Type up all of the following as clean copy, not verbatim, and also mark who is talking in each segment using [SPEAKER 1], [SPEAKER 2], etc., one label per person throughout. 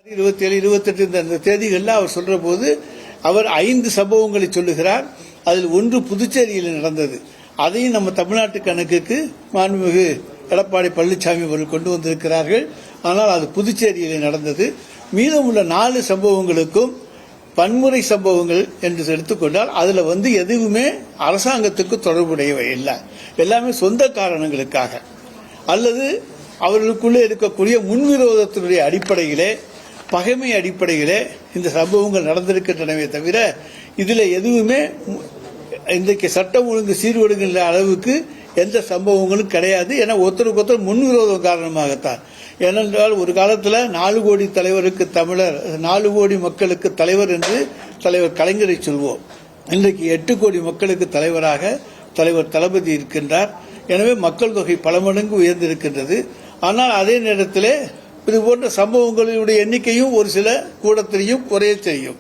[SPEAKER 1] 27, 28 இந்த தேதிகளில் அவர் சொல்ற போது அவர் 5 சம்பவங்களை சொல்லுகிறார். அதில் ஒன்று புதுச்சேரியில் நடந்தது. அதையும் நம்ம தமிழ்நாட்டு கணக்குக்கு மாண்புமிகு எடப்பாடி பழனிசாமி அவர்கள் கொண்டு வந்திருக்கிறார்கள். ஆனால் அது புதுச்சேரியில் நடந்தது. மீதமுள்ள 4 சம்பவங்களுக்கும் வன்முறை சம்பவங்கள் என்று எடுத்துக்கொண்டால் அதுல எதுவுமே அரசாங்கத்துக்கு தொடர்புடையவை இல்லை. எல்லாமே சொந்த காரணங்களுக்காக அல்லது அவர்களுக்குள்ளே இருக்கக்கூடிய முன்விரோதத்தினுடைய அடிப்படையிலே, பகைமை அடிப்படையிலே இந்த சம்பவங்கள் நடந்திருக்கின்றனவே தவிர இதுல எதுவுமே இன்றைக்கு சட்டம் ஒழுங்கு சீர்கேடுகின்ற அளவுக்கு எந்த சம்பவங்களும் கிடையாது. ஏன்னா ஒருத்தருக்கு ஒருத்தர் முன்விரோதம் காரணமாகத்தான். ஏனென்றால் ஒரு காலத்தில் 4 கோடி தலைவருக்கு தமிழர், 4 கோடி மக்களுக்கு தலைவர் என்று தலைவர் கலைஞரை சொல்வோம். இன்றைக்கு 8 கோடி மக்களுக்கு தலைவராக தலைவர் தளபதி இருக்கின்றார். எனவே மக்கள் தொகை பல மடங்கு உயர்ந்திருக்கின்றது. ஆனால் அதே நேரத்தில் இதுபோன்ற சம்பவங்களுடைய எண்ணிக்கையும் ஒரு சில கூடத்திலையும் குறைய செய்யும்.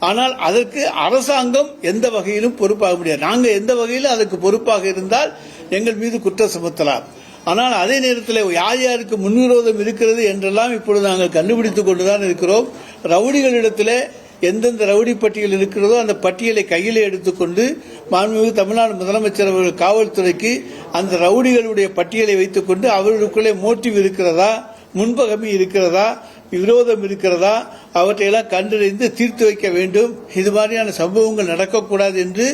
[SPEAKER 1] ஆனால் அதற்கு அரசாங்கம் எந்த வகையிலும் பொறுப்பாக முடியாது. நாங்கள் எந்த வகையிலும் அதற்கு பொறுப்பாக இருந்தால் எங்கள் மீது குற்றம் சுமத்தலாம். ஆனால் அதே நேரத்தில் யார் யாருக்கு முன்விரோதம் இருக்கிறது என்றெல்லாம் இப்பொழுது நாங்கள் கண்டுபிடித்துக் கொண்டுதான் இருக்கிறோம். ரவுடிகளிடத்தில் எந்தெந்த ரவுடி பட்டியல் இருக்கிறதோ அந்த பட்டியலை கையில் எடுத்துக்கொண்டு மாண்புமிகு தமிழ்நாடு முதலமைச்சர் அவர்கள் காவல்துறைக்கு அந்த ரவுடிகளுடைய பட்டியலை வைத்துக் கொண்டு அவர்களுக்குள்ளே மோட்டிவ் இருக்கிறதா, முன்பகமை இருக்கிறதா, விரோதம் இருக்கிறதா, அவற்றையெல்லாம் கண்டறிந்து தீர்த்து வைக்க வேண்டும். இது மாதிரியான சம்பவங்கள் நடக்கக்கூடாது என்று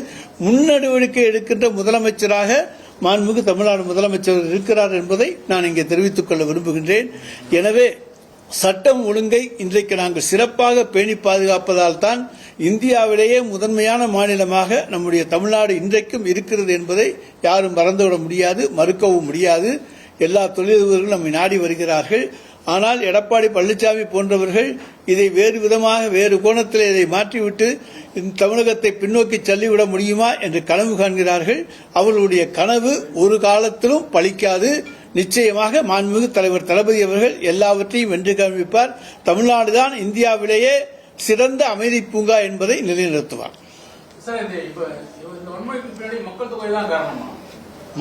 [SPEAKER 1] முன்னடவடிக்கை எடுக்கின்ற முதலமைச்சராக மாண்புமிகு தமிழ்நாடு முதலமைச்சர் இருக்கிறார் என்பதை நான் இங்கே தெரிவித்துக் கொள்ள விரும்புகின்றேன். எனவே சட்டம் ஒழுங்கை இன்றைக்கு நாங்கள் சிறப்பாக பேணி பாதுகாப்பதால் தான் இந்தியாவிலேயே முதன்மையான மாநிலமாக நம்முடைய தமிழ்நாடு இன்றைக்கும் இருக்கிறது என்பதை யாரும் மறந்துவிட முடியாது, மறுக்கவும் முடியாது. எல்லா தொழிலதிபர்களும் நம்மை நாடி வருகிறார்கள். ஆனால் எடப்பாடி பழனிசாமி போன்றவர்கள் இதை வேறு விதமாக, வேறு கோணத்தில் இதை மாற்றிவிட்டு தமிழகத்தை பின்னோக்கி தள்ளிவிட முடியுமா என்று கனவு காண்கிறார்கள். அவர்களுடைய கனவு ஒரு காலத்திலும் பலிக்காது. நிச்சயமாக மாண்புமிகு தலைவர் தளபதி அவர்கள் எல்லாவற்றையும் வென்று காண்பிப்பார். தமிழ்நாடுதான் இந்தியாவிலேயே சிறந்த அமைதி பூங்கா என்பதை நிலைநிறுத்துவார்.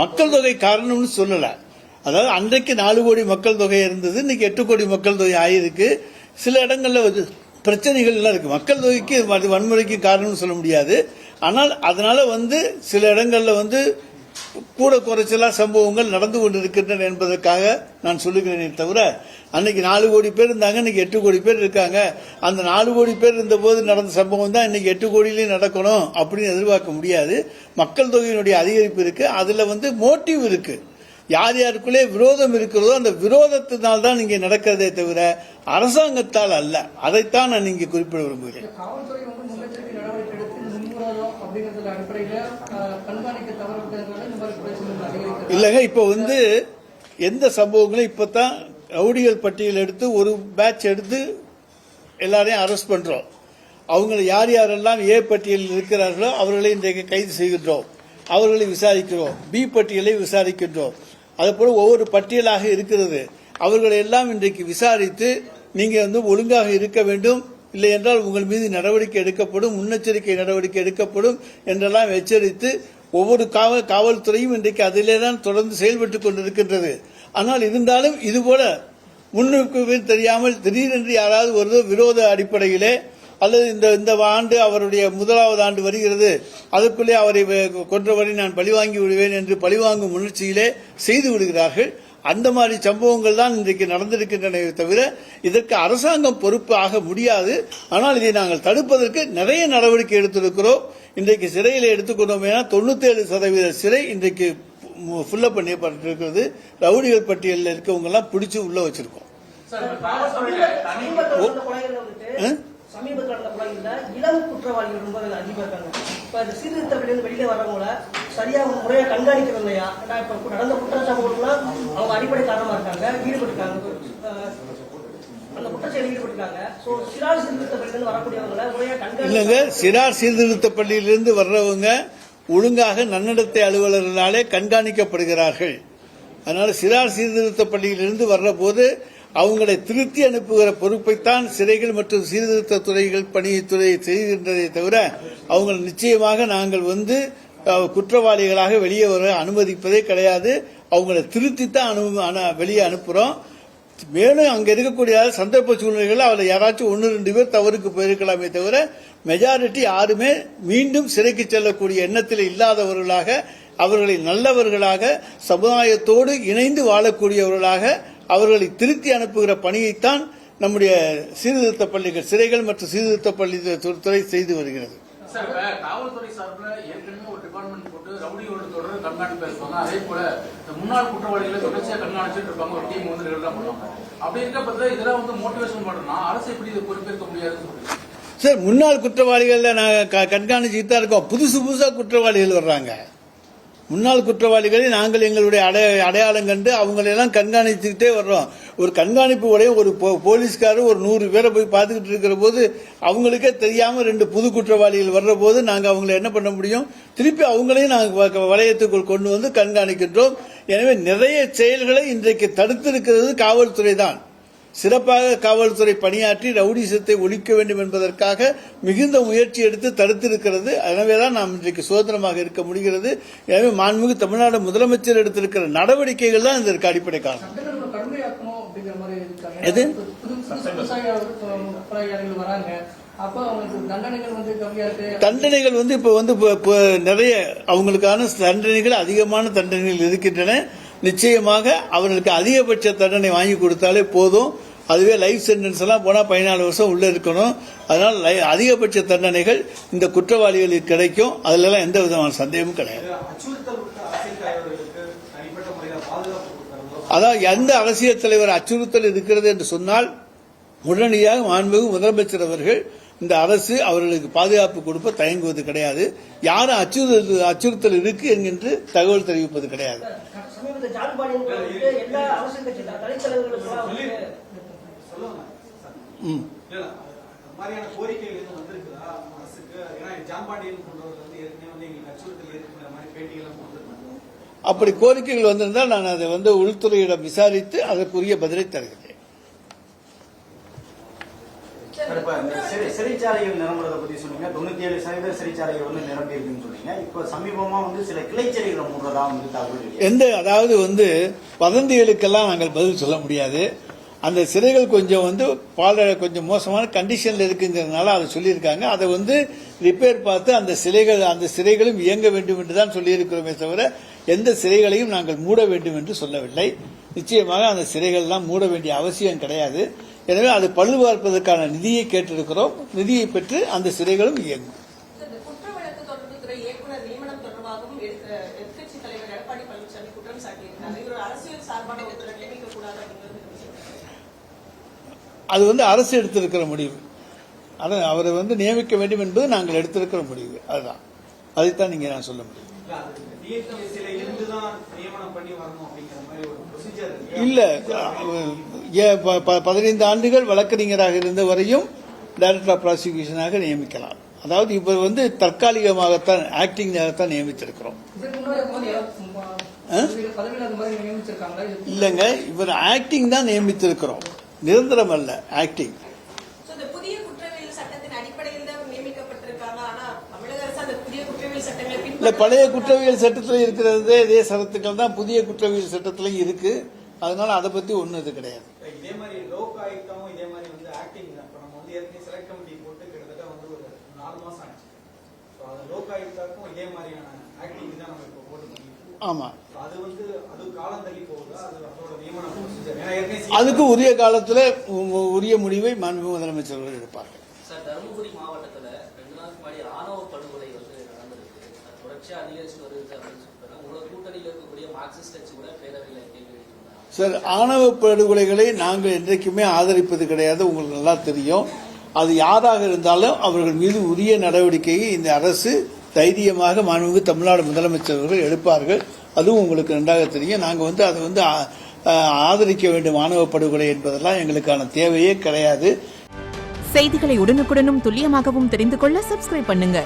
[SPEAKER 1] மக்கள் தொகை காரணம்னு சொல்லல. அதாவது அன்றைக்கு 4 கோடி மக்கள் தொகை இருந்தது, இன்னைக்கு 8 கோடி மக்கள் தொகை ஆயிருக்கு. சில இடங்கள்ல பிரச்சனைகள் எல்லாம் இருக்கு. மக்கள் தொகைக்கு வன்முறைக்கு காரணம்னு சொல்ல முடியாது. ஆனால் அதனால சில இடங்கள்ல கூட குறைச்சலா சம்பவங்கள் நடந்து கொண்டிருக்கின்றன என்பதற்காக நான் சொல்லுகிறேனே தவிர அன்னைக்கு 4 கோடி பேர் இருந்தாங்க, இன்னைக்கு 8 கோடி பேர் இருக்காங்க. அந்த 4 கோடி பேர் இருந்த போது நடந்த சம்பவம் தான் இன்னைக்கு 8 கோடியிலேயே நடக்கணும் அப்படின்னு எதிர்பார்க்க முடியாது. மக்கள் தொகையினுடைய அதிகரிப்பு இருக்கு, அதுல மோட்டிவ் இருக்கு. யார் யாருக்குள்ளே விரோதம் இருக்கிறதோ அந்த விரோதத்தினால் தான் இங்கே நடக்கிறதே தவிர அரசாங்கத்தால் அல்ல. அதைத்தான் நான் இங்கே குறிப்பிட விரும்புகிறேன். இல்லங்க, இப்ப எந்த சம்பவங்களும் இப்பதான் ரவுடிகள் பட்டியல் எடுத்து ஒரு பேட்ச் எடுத்து எல்லாரையும் அரெஸ்ட் பண்றோம். அவங்களை யார் யாரெல்லாம் ஏ பட்டியலில் இருக்கிறார்களோ அவர்களை இன்றைக்கு கைது செய்கின்றோம், அவர்களை விசாரிக்கிறோம். பி பட்டியலை விசாரிக்கின்றோம். அதுபோல ஒவ்வொரு பட்டியலாக இருக்கிறது. அவர்களை எல்லாம் இன்றைக்கு விசாரித்து நீங்க ஒழுங்காக இருக்க வேண்டும், இல்லை என்றால் உங்கள் மீது நடவடிக்கை எடுக்கப்படும், முன்னெச்சரிக்கை நடவடிக்கை எடுக்கப்படும் என்றெல்லாம் எச்சரித்து ஒவ்வொரு காவல்துறையும் இன்றைக்கு அதிலே தான் தொடர்ந்து செயல்பட்டுக் கொண்டிருக்கின்றது. ஆனால் இருந்தாலும் இதுபோல முன்னுக்கு தெரியாமல் திடீரென்று யாராவது ஒரு விரோத அடிப்படையிலே அல்லது இந்த ஆண்டு அவருடைய 1வது ஆண்டு வருகிறது, அதற்குள்ளே அவரை கொன்றவரை நான் பழிவாங்கி விடுவேன் என்று பழிவாங்கும் முயற்சியிலே செய்து விடுகிறார்கள். அந்த மாதிரி சம்பவங்கள் தான் இன்றைக்கு நடந்திருக்கின்றன தவிர இதற்கு அரசாங்கம் பொறுப்பு ஆக முடியாது. ஆனால் இதை நாங்கள் தடுப்பதற்கு நிறைய நடவடிக்கை எடுத்திருக்கிறோம். இன்றைக்கு சிறையில் எடுத்துக்கொண்டோம். 97% சிறை இன்றைக்கு ஃபுல்லப் பண்ணப்பட்டிருக்கிறது. ரவுடிகள் பட்டியலில் இருக்கவங்க எல்லாம் பிடிச்சு உள்ள வச்சிருக்கோம்.
[SPEAKER 2] சமீபத்தில் நடந்த கொலையில இளம் குற்றவாளிகள் ரொம்ப அதிகமா இருக்காங்க. இப்ப இந்த சீர்திருத்தப்படி வெளியில வரவங்கள சரியா முறையா கண்காணிக்கிறது இல்லையா? இப்ப நடந்த குற்றச்சம்பவங்கள்லாம் அவங்க அடிப்படை காரணமா இருக்காங்க, ஈடுபட்டிருக்காங்க, அந்த குற்றச்செயலில் ஈடுபட்டிருக்காங்க. சிறார் சீர்திருத்தப்பள்ளியிலிருந்து வரக்கூடியவங்களை முறையா கண்காணிக்க
[SPEAKER 1] சிறார் சீர்திருத்த பள்ளியிலிருந்து வர்றவங்க ஒழுங்காக நன்னடத்தை அலுவலர்களாலே கண்காணிக்கப்படுகிறார்கள். அதனால சிறார் சீர்திருத்த பள்ளியிலிருந்து வர்ற போது அவங்களை திருத்தி அனுப்புகிற பொறுப்பைத்தான் சிறைகள் மற்றும் சீர்திருத்த துறைகள் பணித்துறை செய்கின்றதை தவிர அவங்க நிச்சயமாக நாங்கள் குற்றவாளிகளாக வெளியே வர அனுமதிப்பதே கிடையாது. அவங்களை திருத்தித்தான் வெளியே அனுப்புறோம். மேலும் அங்க இருக்கக்கூடிய சந்தர்ப்ப சூழ்நிலைகள் அவர்கள் யாராச்சும் 1-2 பேர் தவறுக்கு போயிருக்கலாமே தவிர மெஜாரிட்டி யாருமே மீண்டும் சிறைக்கு செல்லக்கூடிய எண்ணத்தில் இல்லாதவர்களாக, அவர்களை நல்லவர்களாக, சமுதாயத்தோடு இணைந்து வாழக்கூடியவர்களாக அவர்களை திருத்தி அனுப்புகிற பணியைத்தான் நம்முடைய சீர்திருத்த பள்ளிகள், சிறைகள் மற்றும் சீர்திருத்த பள்ளி துறை செய்து வருகிறது.
[SPEAKER 3] சார், காவல்துறை சார்பில் ஏற்கனவே ஒரு டிபார்ட்மெண்ட் போட்டு ரவுடியோட தொடர் கண்காணிப்பு இருப்பாங்க. அதே போல முன்னாள் குற்றவாளிகளை தொடர்ச்சியாக கண்காணிச்சுட்டு இருப்பாங்க. ஒரு டீம் வந்து ரெகுலரா பண்ணுவாங்க. அப்படி இருக்க பட்சத்தில் இதெல்லாம் வந்து மோட்டிவேஷன் பண்ணணும்னா அரசு எப்படி இதை பொறுப்பேற்க முடியாதுன்னு சொல்றீங்க?
[SPEAKER 1] சார், முன்னாள் குற்றவாளிகள் நாங்கள் கண்காணிச்சுட்டு தான் இருக்கோம். புதுசா குற்றவாளிகள் வர்றாங்க. முன்னாள் குற்றவாளிகளை நாங்கள் எங்களுடைய அடையாளம் கண்டு அவங்களெல்லாம் கண்காணிச்சுக்கிட்டே வர்றோம். ஒரு கண்காணிப்பு உடைய ஒரு போலீஸ்காரர் ஒரு 100 பேரை போய் பார்த்துக்கிட்டு இருக்கிற போது அவங்களுக்கே தெரியாம 2 புது குற்றவாளிகள் வர்ற போது நாங்கள் அவங்களை என்ன பண்ண முடியும்? திருப்பி அவங்களையும் நாங்கள் வளையத்துக்குள் கொண்டு வந்து கண்காணிக்கின்றோம். எனவே நிறைய செயல்களை இன்றைக்கு தடுத்திருக்கிறது காவல்துறை தான். சிறப்பாக காவல்துறை பணியாற்றி ரவுடிசத்தை ஒழிக்க வேண்டும் என்பதற்காக மிகுந்த முயற்சி எடுத்து தடுத்திருக்கிறது. எனவேதான் நாம் இன்றைக்கு சுதந்திரமாக இருக்க முடிகிறது. எனவே மாண்புமிகு தமிழ்நாடு முதலமைச்சர் எடுத்திருக்கிற நடவடிக்கைகள் தான் இதற்கு அடிப்படை காரணம். எது தண்டனைகள் வந்து இப்ப நிறைய அவங்களுக்கான தண்டனைகள், அதிகமான தண்டனைகள் இருக்கின்றன. நிச்சயமாக அவர்களுக்கு அதிகபட்ச தண்டனை வாங்கி கொடுத்தாலே போதும். அதுவே லைஃப் சென்டென்ஸ் எல்லாம் போனா 14 வருஷம் உள்ள இருக்கணும். அதனால அதிகபட்ச தண்டனைகள் இந்த குற்றவாளிகளுக்கு கிடைக்கும். அதுல எந்த விதமான சந்தேகமும் கிடையாது. அதாவது எந்த அரசியல் தலைவர் அச்சுறுத்தல் இருக்கிறது என்று சொன்னால் உடனடியாக மாண்புமிகு முதலமைச்சர் அவர்கள் இந்த அரசு அவர்களுக்கு பாதுகாப்பு கொடுப்ப தயங்குவது கிடையாது. யாரும் அச்சுறுத்தல் இருக்கு என்கின்ற தகவல் தெரிவிப்பது கிடையாது. அப்படி கோரிக்கைகள் வந்திருந்தால் நான் அதை உள்துறையிடம் விசாரித்து அதற்குரிய பதிலை தருகிறேன்.
[SPEAKER 4] சிறைச்சாலைகள் நிரம்புறதை பத்தி சொன்னீங்க. 97% சிறைச்சாலைகள் நிரம்பி இருக்குன்னு சொன்னீங்க. இப்ப சமீபமா சில கிளைச்சலைகளை மூடுறதா தகவல்.
[SPEAKER 1] அதாவது வதந்திகளுக்கெல்லாம் நாங்கள் பதில் சொல்ல முடியாது. அந்த சிறைகள் கொஞ்சம் மோசமான கண்டிஷன்ல இருக்குங்கிறதுனால அதை சொல்லியிருக்காங்க. அதை ரிப்பேர் பார்த்து அந்த சிறைகளும் இயங்க வேண்டும் என்று தான் சொல்லியிருக்கிறோமே தவிர எந்த சிறைகளையும் நாங்கள் மூட வேண்டும் என்று சொல்லவில்லை. நிச்சயமாக அந்த சிறைகள் எல்லாம் மூட வேண்டிய அவசியம் கிடையாது. எனவே அது பழுதுபார்ப்பதற்கான நிதியை கேட்டிருக்கிறோம். நிதியை பெற்று அந்த சிறைகளும் இயங்கும். அது அரசு எடுத்திருக்கிற முடிவு. அவரை நியமிக்க வேண்டும் என்பது நாங்கள் எடுத்திருக்கிற முடிவு. அதுதான், அதைத்தான் நீங்க நான் சொல்ல முடியும். இல்ல, 15 ஆண்டுகள் வழக்கறிஞராக இருந்த வரையும் டைரக்டர் ஆஃப் ப்ராசிக்யூஷனாக நியமிக்கலாம். அதாவது இவர் தற்காலிகமாகத்தான் ஆக்டிங்காகத்தான் நியமித்திருக்கிறோம். இல்லங்க, இவர் ஆக்டிங் தான் நியமித்திருக்கிறோம், நிரந்தரம் அல்ல, ஆக்டிங். இல்ல, பழைய குற்றவியல் சட்டத்தில் இருக்கிறது இதே சரத்துக்கள் தான் புதிய குற்றவியல் சட்டத்திலையும் இருக்கு. அதனால அதை பத்தி ஒண்ணு இது கிடையாது.
[SPEAKER 5] இதே மாதிரி லோக் ஆயுக்தாவும் இதே மாதிரி ஆக்டிங் தான். நம்ம ஏற்கனவே செலக்ட் கமிட்டி போட்டு கிட்டத்தட்ட ஒரு 4 மாசம் ஆச்சு. லோக் ஆயுக்தாக்கும் இதே மாதிரியான ஆக்டிங் தான் நம்ம இப்போ போட்டு பண்ணிருக்கோம்.
[SPEAKER 1] ஆமா,
[SPEAKER 5] அது காலம் தள்ளி போகுதா? அதோட நியமன ப்ரொசீஜர்
[SPEAKER 1] அதுக்கு உரிய காலத்துல உரிய முடிவை மாண்புமிகு முதலமைச்சர் அவர்கள் எடுப்பார்கள்.
[SPEAKER 6] சார், தருமபுரி மாவட்டத்துல 2 நாளுக்கு முன்னாடி ஆணவ படுகொலை நடந்திருக்கு. தொடர்ச்சியா அதிகரிச்சு வருது அப்படின்னு சொல்றாங்க. உங்களோட கூட்டணியில் இருக்கக்கூடிய மார்க்சிஸ்ட் கட்சி கூட பேரவையில் கேள்வி எழுப்பினாங்க.
[SPEAKER 1] சார், ஆணவ படுகொலைகளை நாங்கள் என்றைக்குமே ஆதரிப்பது கிடையாது. உங்களுக்கு நல்லா தெரியும். அது யாராக இருந்தாலும் அவர்கள் மீது உரிய நடவடிக்கையை இந்த அரசு தைரியமாக மாண்புமிகு தமிழ்நாடு முதலமைச்சர் அவர்கள் எடுப்பார்கள். அதுவும் உங்களுக்கு நன்றாக தெரியும். நாங்கள் அதை ஆதரிக்க வேண்டும். ஆணவ படுகொலை என்பதெல்லாம் எங்களுக்கான தேவையே கிடையாது.
[SPEAKER 7] செய்திகளை உடனுக்குடனும் துல்லியமாகவும் தெரிந்து கொள்ள சப்ஸ்கிரைப் பண்ணுங்க.